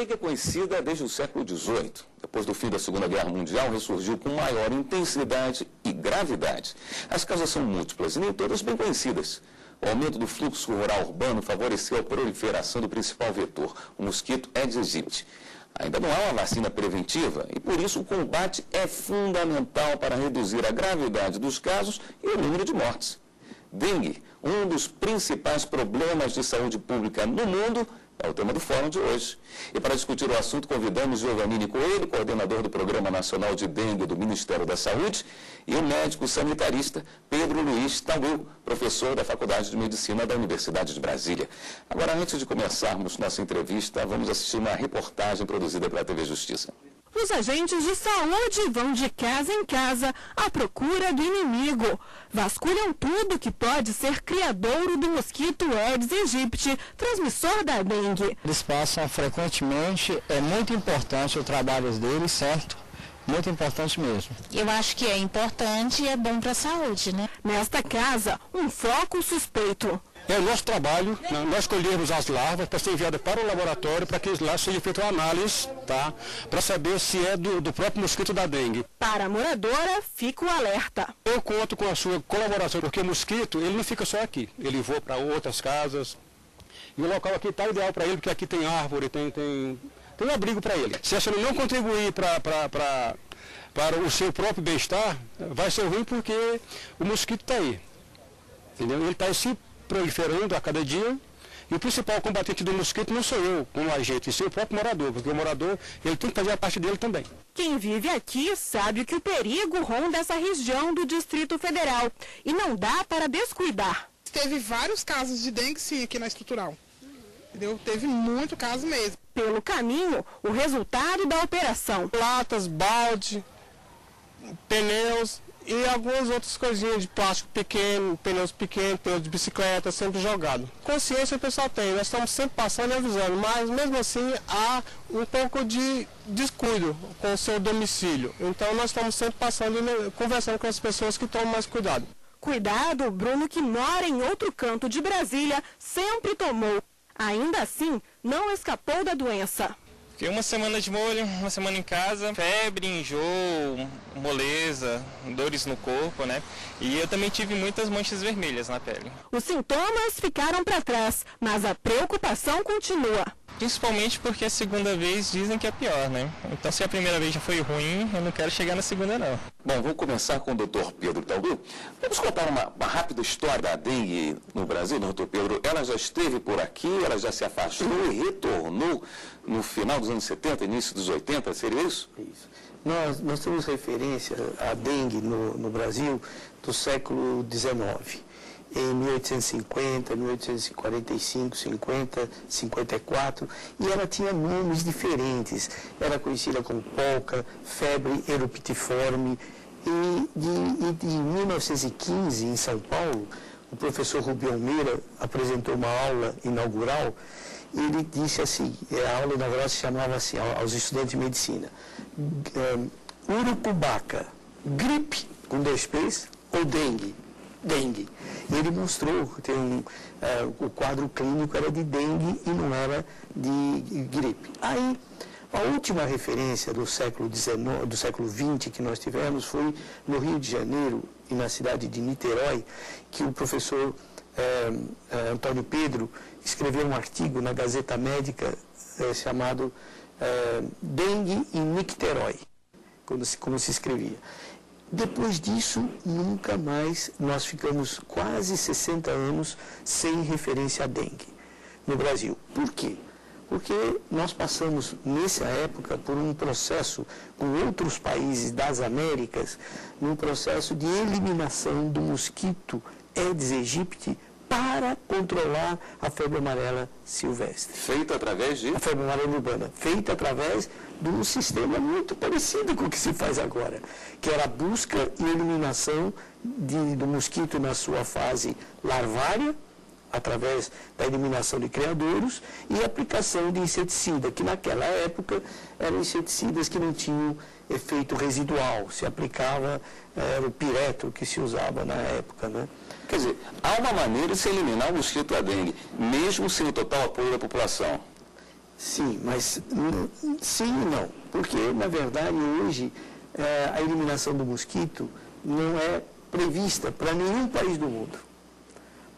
dengue é conhecida desde o século XVIII. Depois do fim da Segunda Guerra Mundial, ressurgiu com maior intensidade e gravidade. As causas são múltiplas e nem todas bem conhecidas. O aumento do fluxo rural urbano favoreceu a proliferação do principal vetor, o mosquito Aedes aegypti. Ainda não há uma vacina preventiva e, por isso, o combate é fundamental para reduzir a gravidade dos casos e o número de mortes. Dengue, um dos principais problemas de saúde pública no mundo, é o tema do fórum de hoje. E para discutir o assunto, convidamos Giovannini Coelho, coordenador do Programa Nacional de Dengue do Ministério da Saúde, e o médico sanitarista Pedro Luiz Tauil, professor da Faculdade de Medicina da Universidade de Brasília. Agora, antes de começarmos nossa entrevista, vamos assistir uma reportagem produzida pela TV Justiça. Os agentes de saúde vão de casa em casa à procura do inimigo. Vasculham tudo que pode ser criadouro do mosquito Aedes aegypti, transmissor da dengue. Eles passam frequentemente, é muito importante o trabalho deles, certo? Muito importante mesmo. Eu acho que é importante e é bom para a saúde, né? Nesta casa, um foco suspeito. É o nosso trabalho, nós colhermos as larvas para ser enviadas para o laboratório, para que lá seja feita uma análise, tá? Para saber se é do próprio mosquito da dengue. Para a moradora, fica o alerta. Eu conto com a sua colaboração, porque o mosquito, ele não fica só aqui. Ele voa para outras casas. E o local aqui está ideal para ele, porque aqui tem árvore, tem um abrigo para ele. Se a senhora não contribuir para o seu próprio bem-estar, vai ser ruim porque o mosquito está aí. Entendeu? Ele está se proliferando a cada dia, e o principal combatente do mosquito não sou eu como agente, e sim o próprio morador, porque o morador ele tem que fazer a parte dele também. Quem vive aqui sabe que o perigo ronda essa região do Distrito Federal e não dá para descuidar. Teve vários casos de dengue sim aqui na estrutural, entendeu? Teve muito caso mesmo. Pelo caminho, o resultado da operação. Latas, balde, pneus e algumas outras coisinhas de plástico pequeno, pneus de bicicleta, sempre jogado. Consciência o pessoal tem, nós estamos sempre passando e avisando, mas mesmo assim há um pouco de descuido com o seu domicílio. Então nós estamos sempre passando e conversando com as pessoas que tomam mais cuidado. Cuidado, o Bruno, que mora em outro canto de Brasília, sempre tomou. Ainda assim, não escapou da doença. Fiquei uma semana de molho, uma semana em casa, febre, enjoo, moleza, dores no corpo, né? E eu também tive muitas manchas vermelhas na pele. Os sintomas ficaram para trás, mas a preocupação continua. Principalmente porque a segunda vez dizem que é pior, né? Então se a primeira vez já foi ruim, eu não quero chegar na segunda não. Bom, vou começar com o Dr. Pedro Tauil. Vamos contar uma rápida história da dengue no Brasil, Dr. Pedro. Ela já esteve por aqui, ela já se afastou e retornou no final dos anos 70, início dos 80, seria isso? Isso. Nós temos referência à dengue no Brasil do século XIX. Em 1850, 1845, 50, 54, e ela tinha nomes diferentes. Era conhecida como polca, febre eruptiforme, e de 1915, em São Paulo, o professor Rubem Almeida apresentou uma aula inaugural, e ele disse assim, a aula inaugural se chamava assim, aos estudantes de medicina, urucubaca, gripe, com 2 P's, ou dengue. Dengue. E ele mostrou que o quadro clínico era de dengue e não era de gripe. Aí, a última referência do século XX que nós tivemos foi no Rio de Janeiro e na cidade de Niterói, que o professor Antônio Pedro escreveu um artigo na Gazeta Médica chamado Dengue em Nicterói, como se escrevia. Depois disso, nunca mais, nós ficamos quase 60 anos sem referência à dengue no Brasil. Por quê? Porque nós passamos, nessa época, por um processo com outros países das Américas, num processo de eliminação do mosquito Aedes aegypti para controlar a febre amarela silvestre. Feita através de? A febre amarela urbana. Feita através de um sistema muito parecido com o que se faz agora, que era a busca e eliminação do mosquito na sua fase larvária, através da eliminação de criadouros, e aplicação de inseticida, que naquela época eram inseticidas que não tinham efeito residual, se aplicava, era o piretro que se usava na época, né? Quer dizer, há uma maneira de se eliminar o mosquito da dengue, mesmo sem o total apoio da população. Sim, mas sim e não. Porque, na verdade, hoje, a eliminação do mosquito não é prevista para nenhum país do mundo.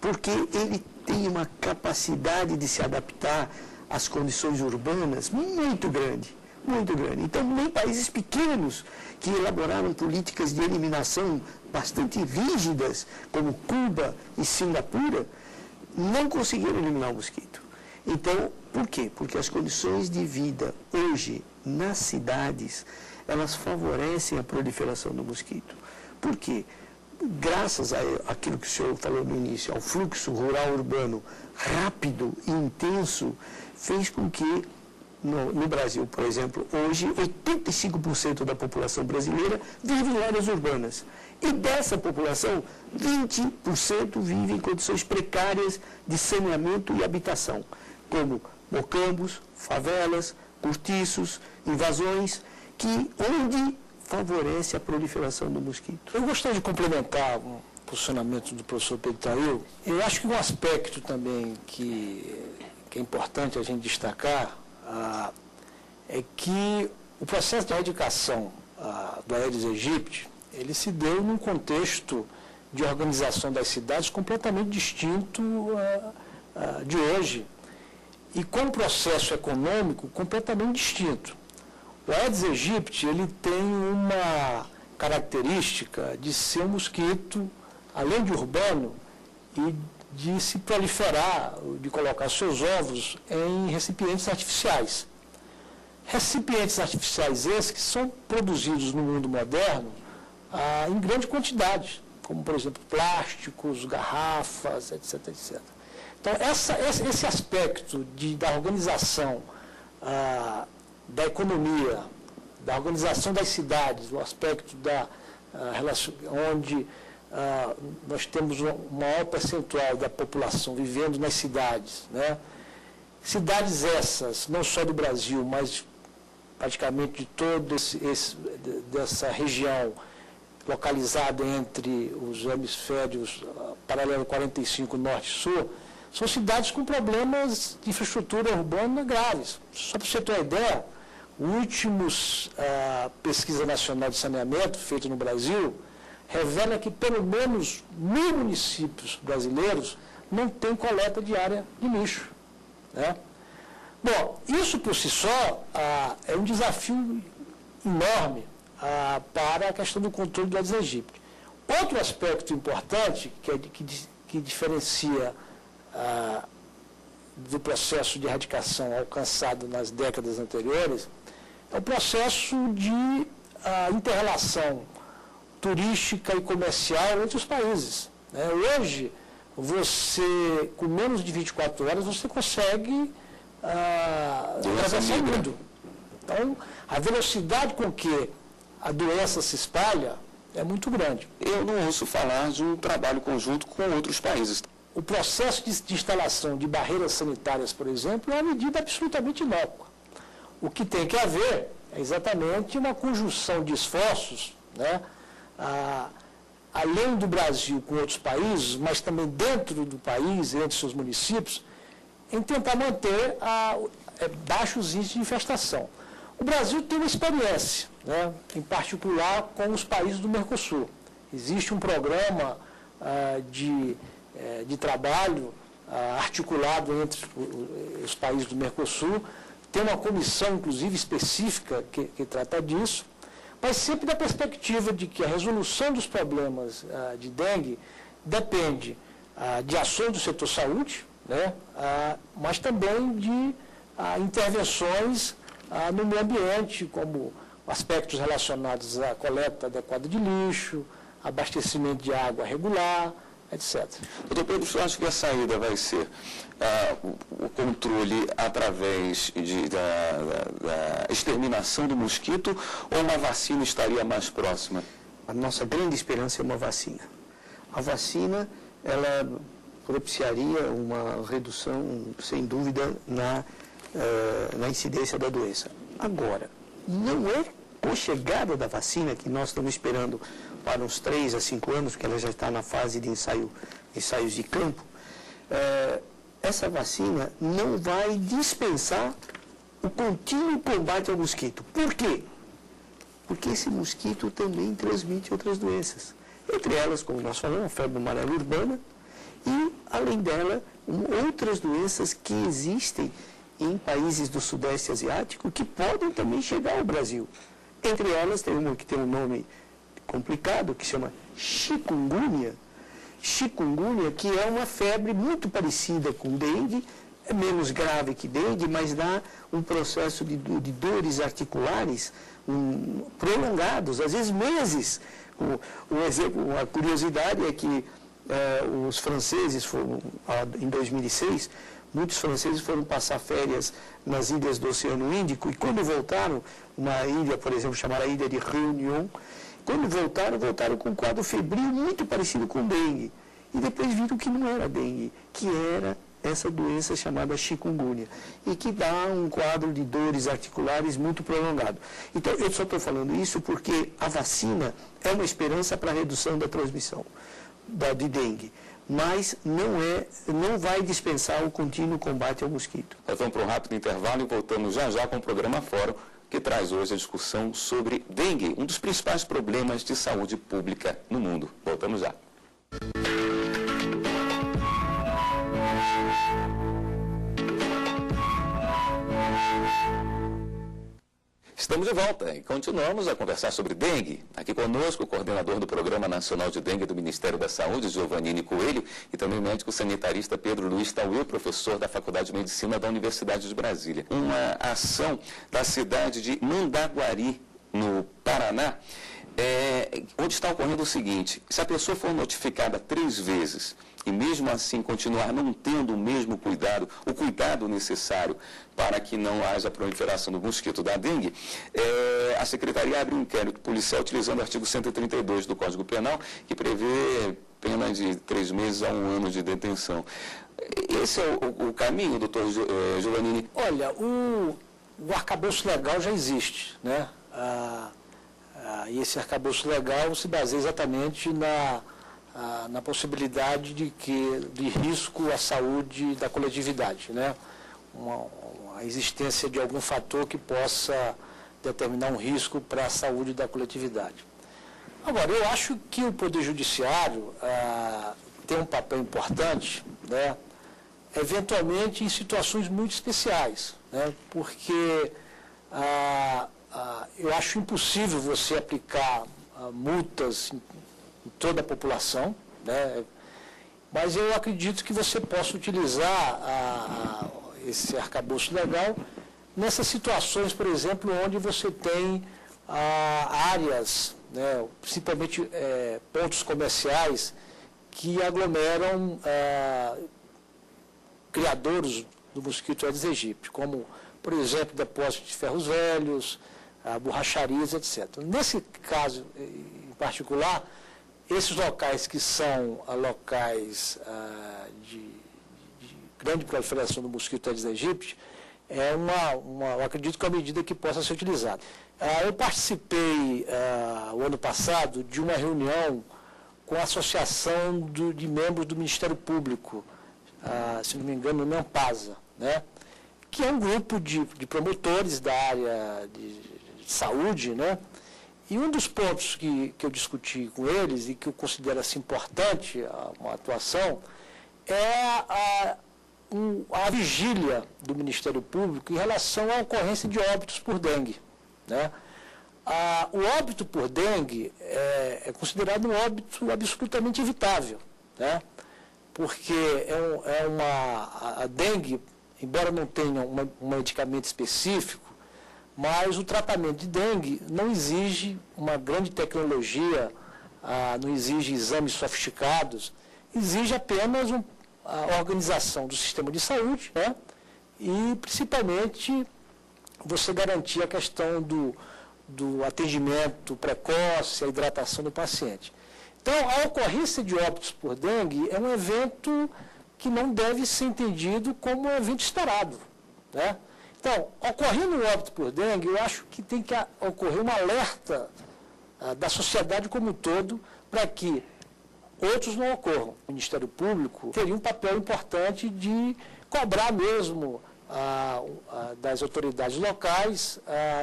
Porque ele tem uma capacidade de se adaptar às condições urbanas muito grande, muito grande. Então, nem países pequenos que elaboraram políticas de eliminação bastante rígidas, como Cuba e Singapura, não conseguiram eliminar o mosquito. Então, por quê? Porque as condições de vida hoje nas cidades, elas favorecem a proliferação do mosquito. Por quê? Graças àquilo que o senhor falou no início, ao fluxo rural urbano rápido e intenso, fez com que no Brasil, por exemplo, hoje 85% da população brasileira vive em áreas urbanas. E dessa população, 20% vive em condições precárias de saneamento e habitação, como mocambos, favelas, cortiços, invasões, onde favorece a proliferação do mosquito. Eu gostaria de complementar o posicionamento do professor Pedro Thail. Eu acho que um aspecto também que é importante a gente destacar é que o processo de erradicação do Aedes aegypti, ele se deu num contexto de organização das cidades completamente distinto de hoje e com um processo econômico completamente distinto. O Aedes aegypti, ele tem uma característica de ser um mosquito, além de urbano, e de se proliferar, de colocar seus ovos em recipientes artificiais. Recipientes artificiais esses que são produzidos no mundo moderno em grande quantidade, como, por exemplo, plásticos, garrafas, etc, etc. Então, esse aspecto da organização da economia, da organização das cidades, o aspecto onde nós temos um maior percentual da população vivendo nas cidades, né? Cidades essas, não só do Brasil, mas praticamente de toda dessa região localizada entre os hemisférios paralelo 45 norte e sul, são cidades com problemas de infraestrutura urbana graves. Só para você ter uma ideia, a última pesquisa nacional de saneamento feita no Brasil revela que pelo menos 1.000 municípios brasileiros não têm coleta diária de lixo, né? Bom, isso por si só é um desafio enorme para a questão do controle do Aedes aegypti. Outro aspecto importante que diferencia do processo de erradicação alcançado nas décadas anteriores é o processo de inter-relação turística e comercial entre os países, né? Hoje, você, com menos de 24 horas, você consegue atravessar o mundo. Então, a velocidade com que a doença se espalha é muito grande. Eu não ouço falar de um trabalho conjunto com outros países. O processo de instalação de barreiras sanitárias, por exemplo, é uma medida absolutamente inócua. O que tem que haver é exatamente uma conjunção de esforços, né, além do Brasil com outros países, mas também dentro do país, entre seus municípios, em tentar manter baixos índices de infestação. O Brasil tem uma experiência, né, em particular com os países do Mercosul. Existe um programa de trabalho articulado entre os países do Mercosul, tem uma comissão, inclusive, específica que trata disso, mas sempre da perspectiva de que a resolução dos problemas de dengue depende de ações do setor saúde, né, mas também de intervenções no meio ambiente, como aspectos relacionados à coleta adequada de lixo, abastecimento de água regular, etc. Doutor Pedro, eu acho que a saída vai ser o controle através da exterminação do mosquito, ou uma vacina estaria mais próxima? A nossa grande esperança é uma vacina. A vacina, ela propiciaria uma redução, sem dúvida, na incidência da doença. Agora, não é com a chegada da vacina, que nós estamos esperando para uns 3 a 5 anos, porque ela já está na fase de ensaios de campo, essa vacina não vai dispensar o contínuo combate ao mosquito. Por quê? Porque esse mosquito também transmite outras doenças. Entre elas, como nós falamos, a febre amarela urbana e, além dela, outras doenças que existem em países do Sudeste Asiático que podem também chegar ao Brasil. Entre elas, tem uma que tem um nome complicado, que chama chikungunya. Chikungunya, que é uma febre muito parecida com dengue, é menos grave que dengue, mas dá um processo de dores articulares prolongados, às vezes meses. Uma curiosidade é que os franceses, em 2006, muitos franceses foram passar férias nas ilhas do Oceano Índico e quando voltaram, uma ilha, por exemplo, chamada Ilha de Réunion, quando voltaram com um quadro febril muito parecido com dengue. E depois viram que não era dengue, que era essa doença chamada chikungunya, e que dá um quadro de dores articulares muito prolongado. Então, eu só estou falando isso porque a vacina é uma esperança para a redução da transmissão de dengue, mas não vai dispensar o contínuo combate ao mosquito. Nós vamos para um rápido intervalo e voltamos já com o programa Fórum, que traz hoje a discussão sobre dengue, um dos principais problemas de saúde pública no mundo. Voltamos já. Estamos de volta e continuamos a conversar sobre dengue. Aqui conosco o coordenador do Programa Nacional de Dengue do Ministério da Saúde, Giovannini Coelho, e também o médico sanitarista Pedro Luiz Tauil, professor da Faculdade de Medicina da Universidade de Brasília. Uma ação da cidade de Mandaguari, no Paraná, onde está ocorrendo o seguinte: se a pessoa for notificada 3 vezes e mesmo assim continuar não tendo o mesmo cuidado, o cuidado necessário para que não haja proliferação do mosquito da dengue, a Secretaria abre um inquérito policial utilizando o artigo 132 do Código Penal, que prevê pena de 3 meses a 1 ano de detenção. Esse é o caminho, doutor Giovannini? Olha, o arcabouço legal já existe, né? E esse arcabouço legal se baseia exatamente na possibilidade de risco à saúde da coletividade, né? A existência de algum fator que possa determinar um risco para a saúde da coletividade. Agora, eu acho que o Poder Judiciário tem um papel importante, né? Eventualmente em situações muito especiais, né? Porque eu acho impossível você aplicar multas em toda a população, né? Mas eu acredito que você possa utilizar esse arcabouço legal nessas situações, por exemplo, onde você tem áreas, né, principalmente pontos comerciais que aglomeram criadouros do mosquito Aedes aegypti, como, por exemplo, depósitos de ferros velhos, borracharias, etc. Nesse caso em particular, esses locais que são locais de grande proliferação do mosquito Aedes aegypti, eu acredito que é uma medida que possa ser utilizada. Eu participei, o ano passado, de uma reunião com a Associação de Membros do Ministério Público, se não me engano, no Ampasa, né? Que é um grupo de promotores da área de saúde, né? E um dos pontos que eu discuti com eles e que eu considero assim, importante, uma atuação, é a vigília do Ministério Público em relação à ocorrência de óbitos por dengue, né? O óbito por dengue é considerado um óbito absolutamente evitável, né? Porque a dengue, embora não tenha um medicamento específico, mas o tratamento de dengue não exige uma grande tecnologia, não exige exames sofisticados, exige apenas a organização do sistema de saúde, né? E principalmente você garantir a questão do atendimento precoce, a hidratação do paciente. Então, a ocorrência de óbitos por dengue é um evento que não deve ser entendido como um evento esperado, né? Então, ocorrendo um óbito por dengue, eu acho que tem que ocorrer um alerta da sociedade como um todo para que outros não ocorram. O Ministério Público teria um papel importante de cobrar mesmo das autoridades locais,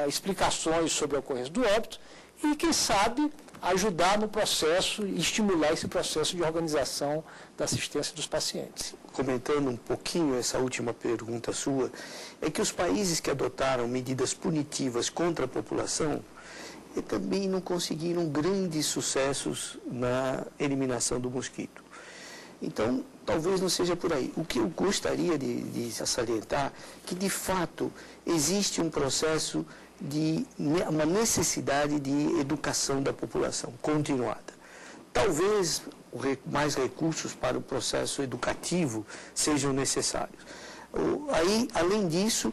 explicações sobre a ocorrência do óbito e, quem sabe, ajudar no processo e estimular esse processo de organização da assistência dos pacientes. Comentando um pouquinho essa última pergunta sua, é que os países que adotaram medidas punitivas contra a população também não conseguiram grandes sucessos na eliminação do mosquito. Então, talvez não seja por aí. O que eu gostaria de salientar que, de fato, existe um processo uma necessidade de educação da população continuada. Talvez mais recursos para o processo educativo sejam necessários. Aí, além disso,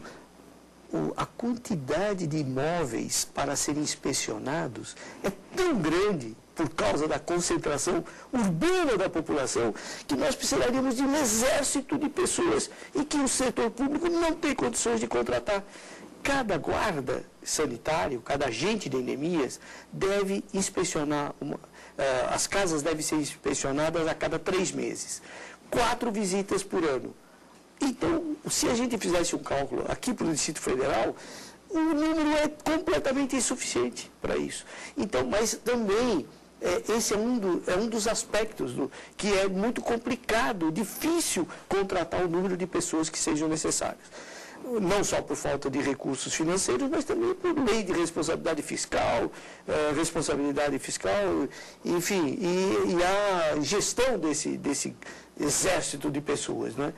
a quantidade de imóveis para serem inspecionados é tão grande por causa da concentração urbana da população, que nós precisaríamos de um exército de pessoas e que o setor público não tem condições de contratar. Cada guarda sanitário, cada agente de endemias deve inspecionar, as casas devem ser inspecionadas a cada 3 meses, 4 visitas por ano. Então, se a gente fizesse um cálculo aqui para o Distrito Federal, o número é completamente insuficiente para isso. Então, mas também, esse é um dos aspectos que é muito complicado, difícil contratar o número de pessoas que sejam necessárias. Não só por falta de recursos financeiros, mas também por lei de responsabilidade fiscal, enfim, e a gestão desse exército de pessoas, né?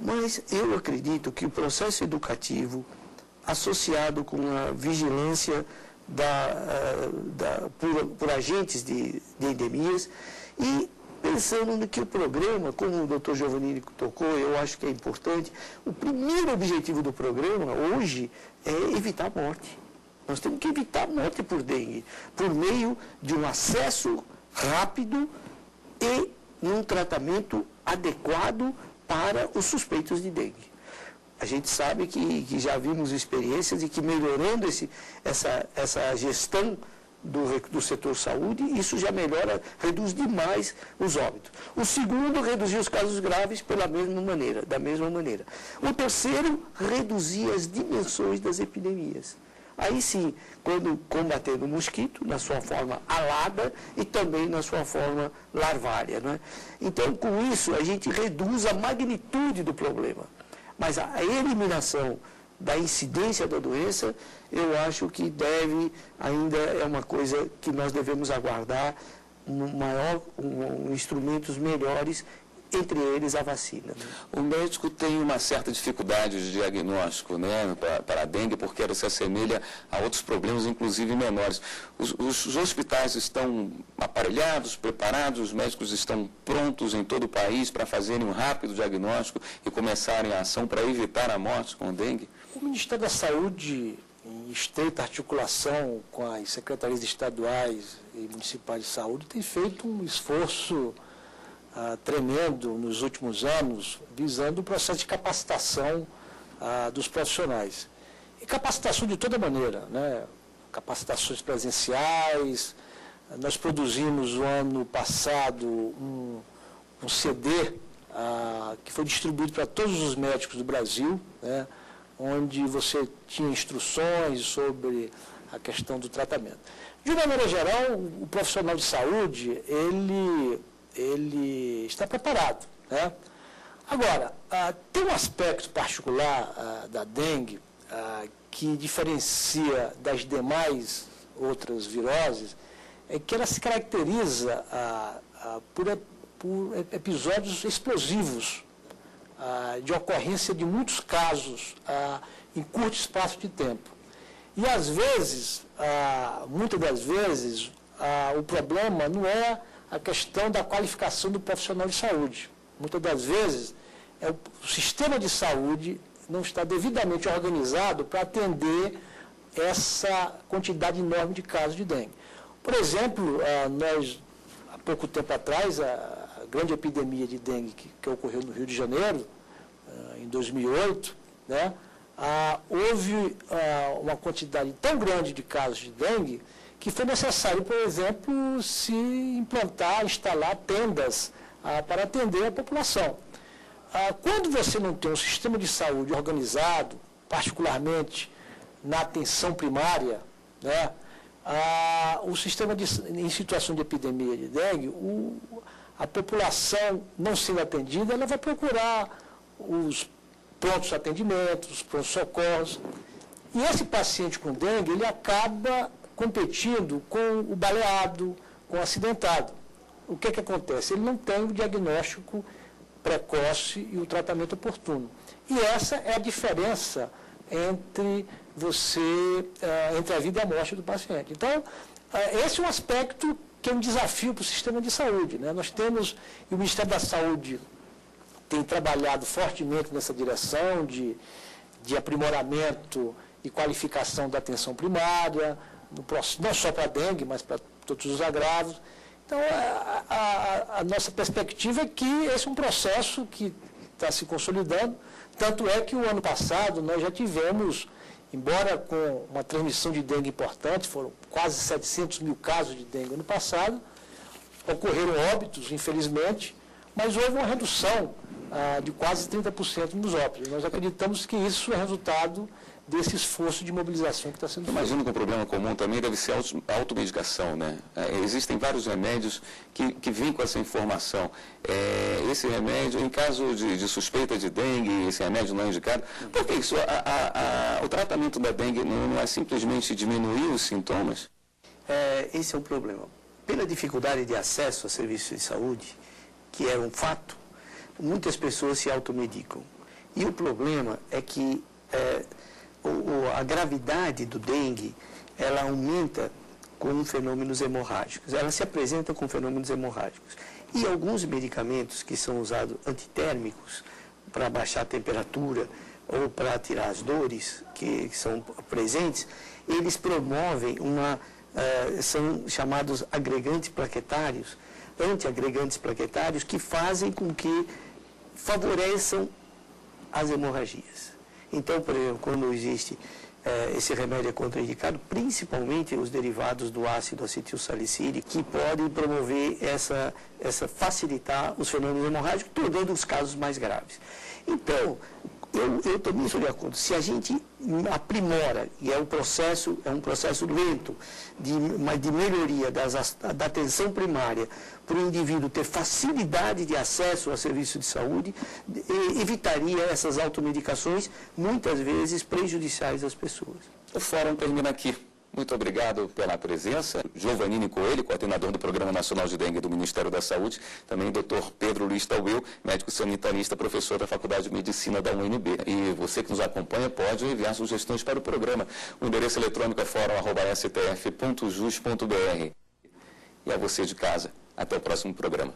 Mas eu acredito que o processo educativo, associado com a vigilância por agentes de endemias e pensando no que o programa, como o Dr. Giovannini tocou, eu acho que é importante, o primeiro objetivo do programa hoje é evitar a morte. Nós temos que evitar a morte por dengue, por meio de um acesso rápido e um tratamento adequado para os suspeitos de dengue. A gente sabe que já vimos experiências de que melhorando essa gestão do setor saúde, isso já melhora, reduz demais os óbitos. O segundo, reduzir os casos graves da mesma maneira. O terceiro, reduzir as dimensões das epidemias. Aí sim, quando combatendo o mosquito, na sua forma alada e também na sua forma larvária, né? Então, com isso, a gente reduz a magnitude do problema. Mas a eliminação da incidência da doença, eu acho que ainda é uma coisa que nós devemos aguardar instrumentos melhores, entre eles a vacina. O médico tem uma certa dificuldade de diagnóstico, né, para a dengue, porque ela se assemelha a outros problemas, inclusive menores. Os hospitais estão aparelhados, preparados, os médicos estão prontos em todo o país para fazerem um rápido diagnóstico e começarem a ação para evitar a morte com dengue? O Ministério da Saúde, em estreita articulação com as secretarias estaduais e municipais de saúde, tem feito um esforço tremendo nos últimos anos, visando o processo de capacitação dos profissionais. E capacitação de toda maneira, né? Capacitações presenciais. Nós produzimos no ano passado um CD que foi distribuído para todos os médicos do Brasil, né? Onde você tinha instruções sobre a questão do tratamento. De uma maneira geral, o profissional de saúde, ele está preparado, né? Agora, tem um aspecto particular da dengue que diferencia das demais outras viroses, é que ela se caracteriza por episódios explosivos, de ocorrência de muitos casos em curto espaço de tempo. E, às vezes, muitas das vezes, o problema não é a questão da qualificação do profissional de saúde. Muitas das vezes, o sistema de saúde não está devidamente organizado para atender essa quantidade enorme de casos de dengue. Por exemplo, nós, há pouco tempo atrás, a grande epidemia de dengue que ocorreu no Rio de Janeiro, em 2008, né, houve uma quantidade tão grande de casos de dengue que foi necessário, por exemplo, se instalar tendas para atender a população. Quando você não tem um sistema de saúde organizado, particularmente na atenção primária, né, o sistema em situação de epidemia de dengue, a população não sendo atendida, ela vai procurar os prontos atendimentos, os prontos socorros. E esse paciente com dengue, ele acaba competindo com o baleado, com o acidentado. O que acontece? Ele não tem o diagnóstico precoce e o tratamento oportuno. E essa é a diferença entre entre a vida e a morte do paciente. Então, esse é um aspecto que é um desafio para o sistema de saúde, né? Nós temos, e o Ministério da Saúde tem trabalhado fortemente nessa direção de aprimoramento e qualificação da atenção primária, não só para a dengue, mas para todos os agravos. Então, a nossa perspectiva é que esse é um processo que está se consolidando, tanto é que o ano passado nós já tivemos, embora com uma transmissão de dengue importante, foram quase 700 mil casos de dengue ano passado, ocorreram óbitos, infelizmente, mas houve uma redução de quase 30% nos óbitos. Nós acreditamos que isso é resultado desse esforço de mobilização que está sendo feito. Imagino que um problema comum também deve ser a automedicação, né? Existem vários remédios que vêm com essa informação. Esse remédio, em caso de suspeita de dengue, esse remédio não é indicado. Por que isso? O tratamento da dengue não é simplesmente diminuir os sintomas? Esse é o problema. Pela dificuldade de acesso a serviços de saúde, que é um fato, muitas pessoas se automedicam. E o problema é que a gravidade do dengue, ela aumenta com fenômenos hemorrágicos. Ela se apresenta com fenômenos hemorrágicos. E alguns medicamentos que são usados antitérmicos para baixar a temperatura ou para tirar as dores que são presentes, eles promovem são chamados agregantes plaquetários, antiagregantes plaquetários, que fazem com que favoreçam as hemorragias. Então, por exemplo, quando existe esse remédio é contraindicado, principalmente os derivados do ácido acetilsalicílico, que podem promover facilitar os fenômenos hemorrágicos, tornando os casos mais graves. Então, eu também estou de acordo. Se a gente aprimora, e é um processo lento de melhoria da atenção primária, para o indivíduo ter facilidade de acesso ao serviço de saúde, evitaria essas automedicações, muitas vezes prejudiciais às pessoas. O fórum termina aqui. Muito obrigado pela presença. Giovannini Coelho, coordenador do Programa Nacional de Dengue do Ministério da Saúde. Também Dr. Pedro Luiz Tauil, médico sanitarista, professor da Faculdade de Medicina da UNB. E você que nos acompanha pode enviar sugestões para o programa. O endereço eletrônico é fórum@stf.jus.br. E a você de casa. Até o próximo programa.